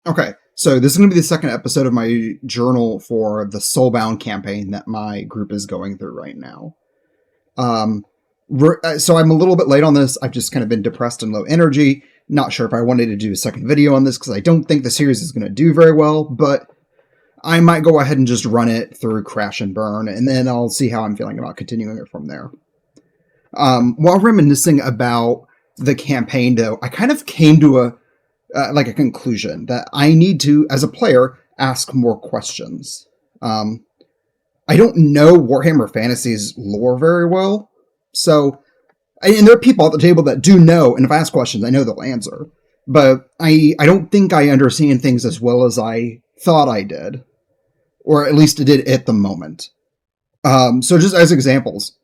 Okay, so this is going to be the second episode of my journal for the Soulbound campaign that my group is going through right now. Um, so I'm a little bit late on this. I've just kind of been depressed and low energy. Not sure if I wanted to do a second video on this because I don't think the series is going to do very well, but I might go ahead and just run it through Crash and Burn, and then I'll see how I'm feeling about continuing it from there. While reminiscing about the campaign, though, I kind of came to a conclusion that I need to, as a player, ask more questions. I don't know Warhammer Fantasy's lore very well, so and there are people at the table that do know, and if I ask questions, I know they'll answer. But I don't think I understand things as well as I thought I did, or at least I did at the moment. So just as examples,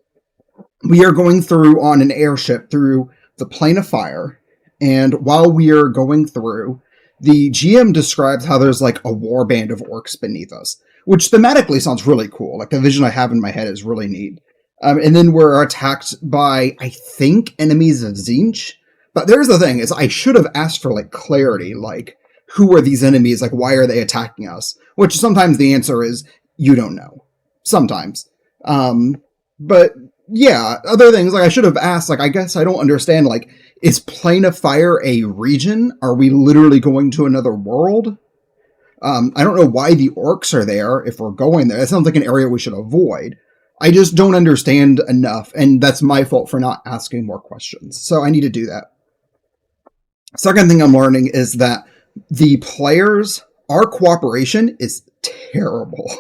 we are going through on an airship through the Plane of Fire, and while we are going through, the GM describes how there's like a warband of orcs beneath us, which thematically sounds really cool. Like the vision I have in my head is really neat. And then we're attacked by, I think, enemies of Tzeentch. But there's the thing, is I should have asked for like clarity, like who are these enemies? Like why are they attacking us? Which sometimes the answer is you don't know. Sometimes. But yeah, other things like I should have asked, like I guess I don't understand, like is Plane of Fire a region? Are we literally going to another world? I don't know why the orcs are there if we're going there. That sounds like an area we should avoid. I just don't understand enough, and that's my fault for not asking more questions. So I need to do that. Second thing I'm learning is that the players, our cooperation is terrible.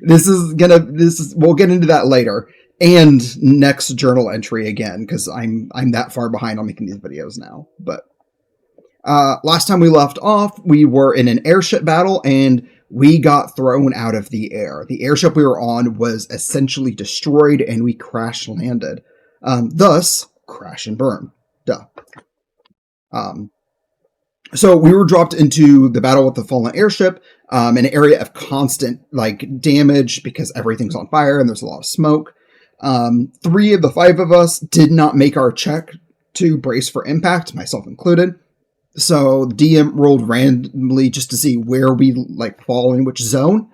We'll get into that later. And next journal entry again, because I'm that far behind on making these videos now. But last time we left off, we were in an airship battle, and we got thrown out of the air. The airship we were on was essentially destroyed, and we crash landed. Thus, Crash and Burn. Duh. So we were dropped into the battle with the fallen airship, an area of constant like damage because everything's on fire and there's a lot of smoke. 3 of the 5 of us did not make our check to brace for impact, myself included. So the DM rolled randomly just to see where we like fall in which zone.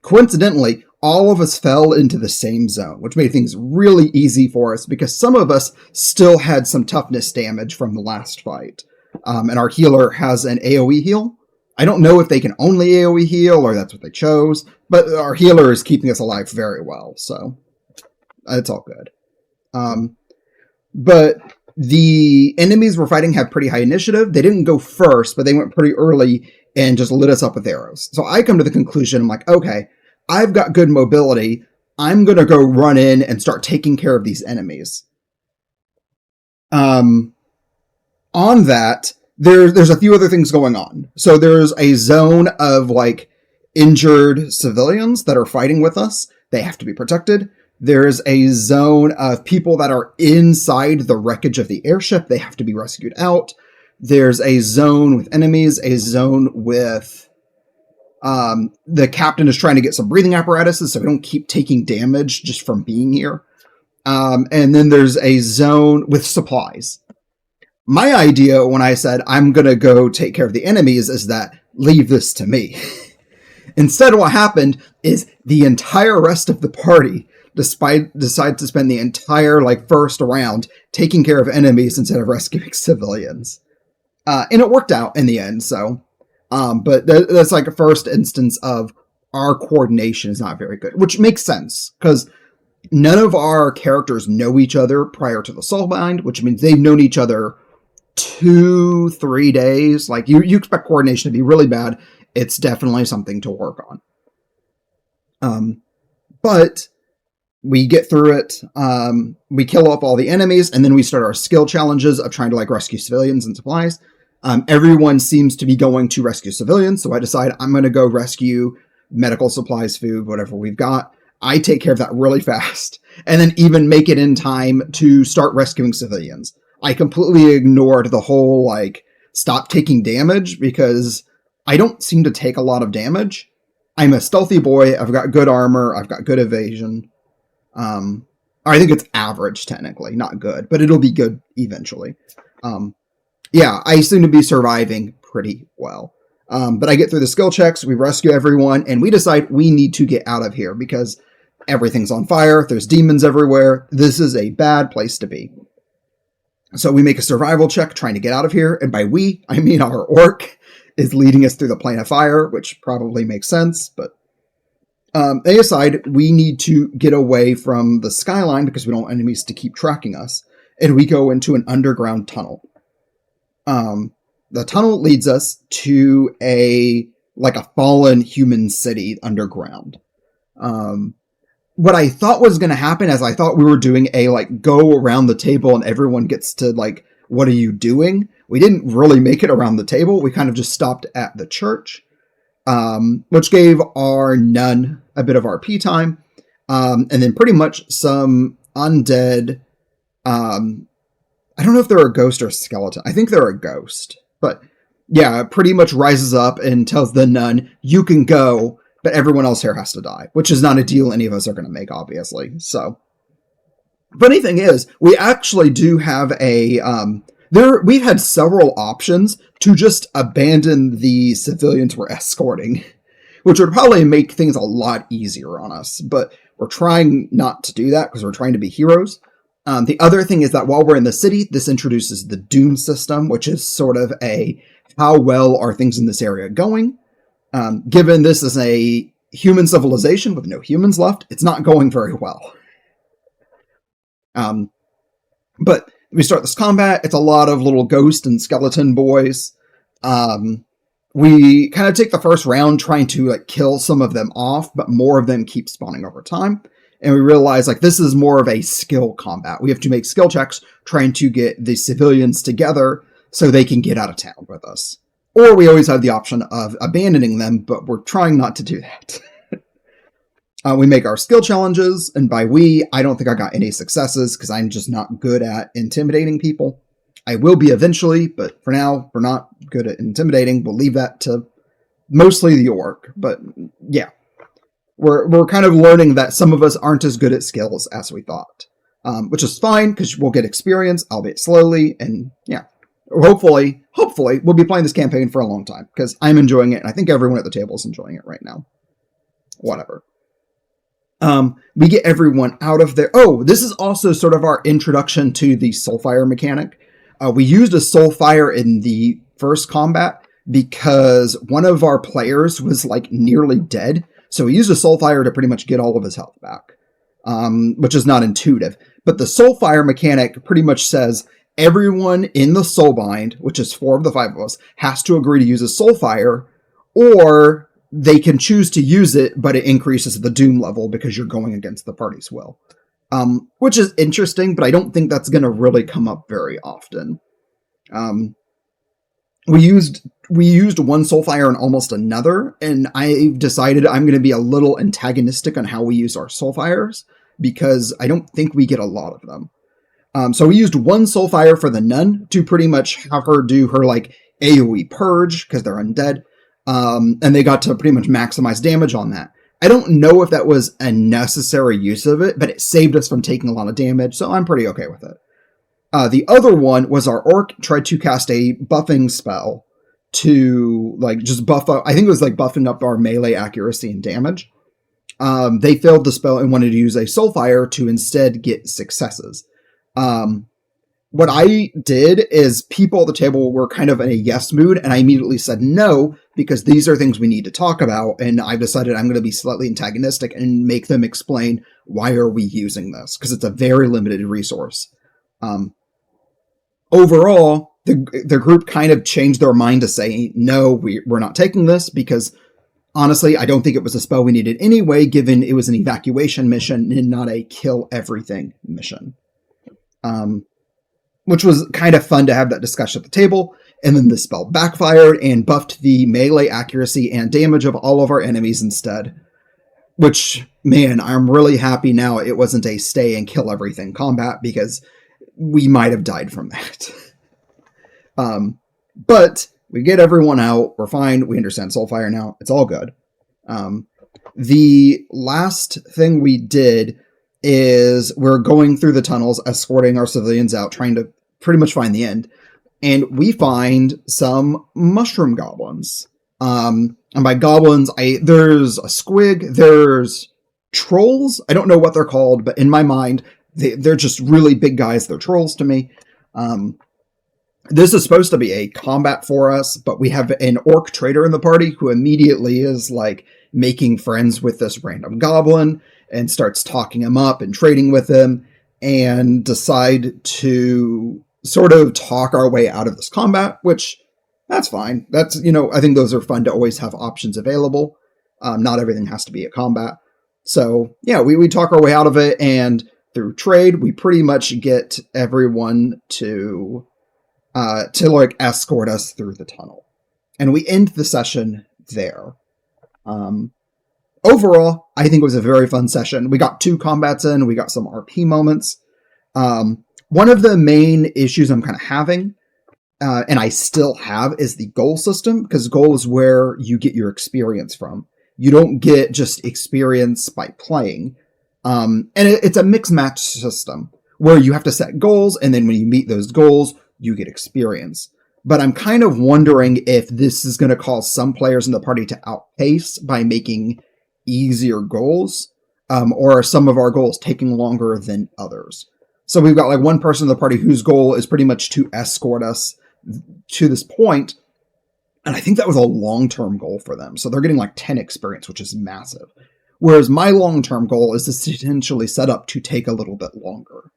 Coincidentally, all of us fell into the same zone, which made things really easy for us because some of us still had some toughness damage from the last fight. And our healer has an AoE heal. I don't know if they can only AoE heal or that's what they chose, but our healer is keeping us alive very well, so it's all good. But the enemies we're fighting have pretty high initiative. They didn't go first, but they went pretty early and just lit us up with arrows. So I come to the conclusion, I'm like, okay, I've got good mobility. I'm going to go run in and start taking care of these enemies. On that, there's a few other things going on. So there's a zone of like injured civilians that are fighting with us. They have to be protected. There's a zone of people that are inside the wreckage of the airship. They have to be rescued out. There's a zone with enemies, a zone with the captain is trying to get some breathing apparatuses so we don't keep taking damage just from being here. And then there's a zone with supplies. My idea when I said I'm going to go take care of the enemies is that leave this to me. Instead, what happened is the entire rest of the party decide to spend the entire first round taking care of enemies instead of rescuing civilians. And it worked out in the end, so. But that's like a first instance of our coordination is not very good, which makes sense, because none of our characters know each other prior to the Soulbound, which means they've known each other 2-3 days. Like, you expect coordination to be really bad. It's definitely something to work on. But we get through it, we kill off all the enemies, and then we start our skill challenges of trying to rescue civilians and supplies. Everyone seems to be going to rescue civilians, so I decide I'm going to go rescue medical supplies, food, whatever we've got. I take care of that really fast, and then even make it in time to start rescuing civilians. I completely ignored the whole, stop taking damage, because I don't seem to take a lot of damage. I'm a stealthy boy, I've got good armor, I've got good evasion. I think it's average, technically, not good, but it'll be good eventually. Yeah, I seem to be surviving pretty well. But I get through the skill checks, we rescue everyone, and we decide we need to get out of here because everything's on fire, there's demons everywhere, this is a bad place to be. So we make a survival check trying to get out of here, and by we, I mean our orc is leading us through the plane of fire, which probably makes sense, but they decide we need to get away from the skyline because we don't want enemies to keep tracking us, and we go into an underground tunnel. The tunnel leads us to a fallen human city underground. What I thought was going to happen is I thought we were doing a go around the table and everyone gets to what are you doing? We didn't really make it around the table. We kind of just stopped at the church, which gave our nun a bit of RP time, and then pretty much some undead. I don't know if they're a ghost or a skeleton. I think they're a ghost, but yeah, pretty much rises up and tells the nun, "You can go." But everyone else here has to die, which is not a deal any of us are going to make, obviously. So, funny thing is, we actually do have we've had several options to just abandon the civilians we're escorting, which would probably make things a lot easier on us. But we're trying not to do that because we're trying to be heroes. The other thing is that while we're in the city, this introduces the Doom system, which is sort of how well are things in this area going? Given this is a human civilization with no humans left, it's not going very well. But we start this combat. It's a lot of little ghost and skeleton boys. We kind of take the first round trying to kill some of them off, but more of them keep spawning over time. And we realize this is more of a skill combat. We have to make skill checks trying to get the civilians together so they can get out of town with us. Or we always have the option of abandoning them, but we're trying not to do that. We make our skill challenges, and by I don't think I got any successes because I'm just not good at intimidating people. I will be eventually, but for now, we're not good at intimidating. We'll leave that to mostly the orc. But yeah, we're kind of learning that some of us aren't as good at skills as we thought, which is fine because we'll get experience, albeit slowly, and yeah. Hopefully, we'll be playing this campaign for a long time, because I'm enjoying it, and I think everyone at the table is enjoying it right now. Whatever. We get everyone out of there. Oh, this is also sort of our introduction to the Soulfire mechanic. We used a Soulfire in the first combat, because one of our players was, nearly dead, so we used a Soulfire to pretty much get all of his health back, which is not intuitive. But the Soulfire mechanic pretty much says, everyone in the Soulbind, which is 4 of the 5 of us, has to agree to use a Soulfire, or they can choose to use it, but it increases the Doom level because you're going against the party's will. Which is interesting, but I don't think that's going to really come up very often. We used one Soulfire and almost another, and I've decided I'm going to be a little antagonistic on how we use our Soulfires, because I don't think we get a lot of them. So we used one Soulfire for the nun to pretty much have her do her AoE purge because they're undead, and they got to pretty much maximize damage on that. I don't know if that was a necessary use of it, but it saved us from taking a lot of damage, so I'm pretty okay with it. The other one was our orc tried to cast a buffing spell to just buff up. I think it was buffing up our melee accuracy and damage. They failed the spell and wanted to use a Soulfire to instead get successes. What I did is people at the table were kind of in a yes mood, and I immediately said no, because these are things we need to talk about, and I've decided I'm going to be slightly antagonistic and make them explain why are we using this, because it's a very limited resource. Overall, the group kind of changed their mind to say, no, we're not taking this, because honestly, I don't think it was a spell we needed anyway, given it was an evacuation mission and not a kill everything mission. Which was kind of fun to have that discussion at the table, and then the spell backfired and buffed the melee accuracy and damage of all of our enemies instead. Which, man, I'm really happy now it wasn't a stay and kill everything combat, because we might have died from that. But we get everyone out, we're fine, we understand Soulfire now, it's all good. The last thing we did is we're going through the tunnels, escorting our civilians out, trying to pretty much find the end. And we find some mushroom goblins. And by goblins, there's a squig, there's trolls. I don't know what they're called, but in my mind, they're just really big guys. They're trolls to me. This is supposed to be a combat for us, but we have an orc trader in the party who immediately is like making friends with this random goblin and starts talking him up and trading with him, and decide to sort of talk our way out of this combat, which that's fine. That's, I think those are fun to always have options available. Not everything has to be a combat. So yeah, we talk our way out of it, and through trade, we pretty much get everyone to like escort us through the tunnel. And we end the session there. Overall, I think it was a very fun session. We got 2 combats in, we got some RP moments. One of the main issues I'm kind of having, and I still have, is the goal system, because goal is where you get your experience from. You don't get just experience by playing. And it's a mix match system where you have to set goals, and then when you meet those goals, you get experience. But I'm kind of wondering if this is going to cause some players in the party to outpace by making easier goals, or are some of our goals taking longer than others. So we've got like one person in the party whose goal is pretty much to escort us to this point, and I think that was a long-term goal for them. So they're getting like 10 experience, which is massive. Whereas my long-term goal is essentially set up to take a little bit longer.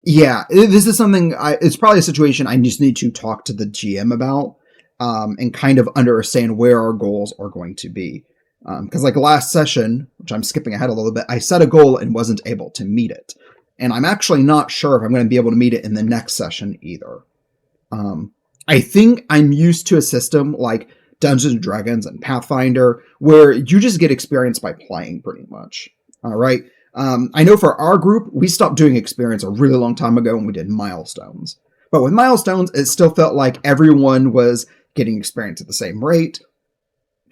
Yeah, this is something, it's probably a situation I just need to talk to the GM about, and kind of understand where our goals are going to be. Because like last session, which I'm skipping ahead a little bit, I set a goal and wasn't able to meet it. And I'm actually not sure if I'm going to be able to meet it in the next session either. I think I'm used to a system like Dungeons & Dragons and Pathfinder, where you just get experience by playing pretty much. All right. I know for our group, we stopped doing experience a really long time ago when we did milestones. But with milestones, it still felt like everyone was getting experience at the same rate.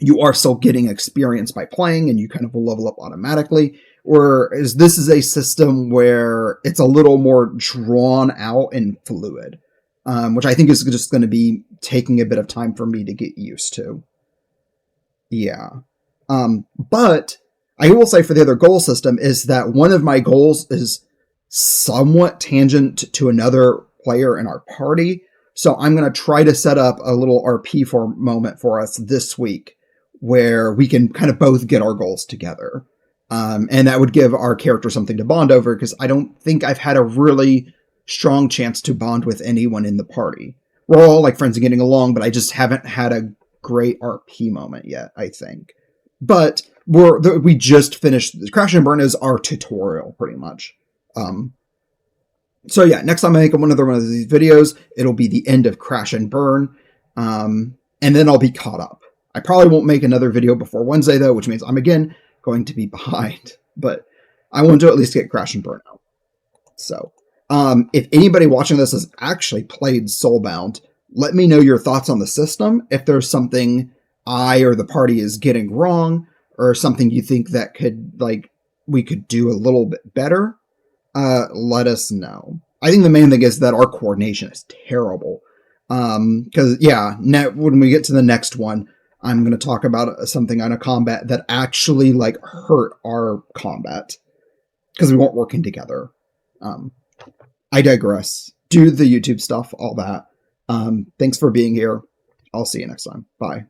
You are still getting experience by playing, and you kind of level up automatically. Whereas this is a system where it's a little more drawn out and fluid, which I think is just going to be taking a bit of time for me to get used to. Yeah. But I will say for the other goal system is that one of my goals is somewhat tangent to another player in our party. So I'm going to try to set up a little RP moment for us this week where we can kind of both get our goals together. And that would give our character something to bond over, because I don't think I've had a really strong chance to bond with anyone in the party. We're all like friends and getting along, but I just haven't had a great RP moment yet, I think. But we just finished. Crash and Burn is our tutorial, pretty much. So yeah, next time I make another one of these videos, it'll be the end of Crash and Burn, and then I'll be caught up. I probably won't make another video before Wednesday, though, which means I'm again going to be behind. But I want to at least get Crash and Burn out. So, if anybody watching this has actually played Soulbound, let me know your thoughts on the system. If there's something I or the party is getting wrong, or something you think that we could do a little bit better, let us know. I think the main thing is that our coordination is terrible. Because when we get to the next one, I'm going to talk about something on a combat that actually hurt our combat because we weren't working together. I digress. Do the YouTube stuff, all that. Thanks for being here. I'll see you next time. Bye.